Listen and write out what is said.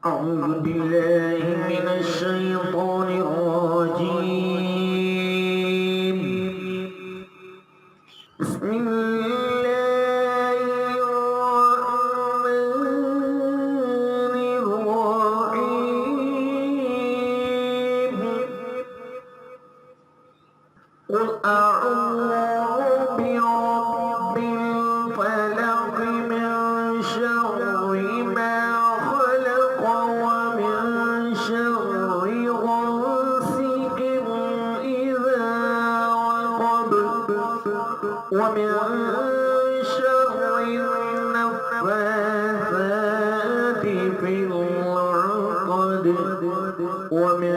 أعوذ بالله من الشيطان الرجيم. بسم الله الرحمن الرحيم. قل أعوذ برب الفلق من شر ما خلق ومن شر غاسق إذا وقب ومن شر النفاثات في العقد ومن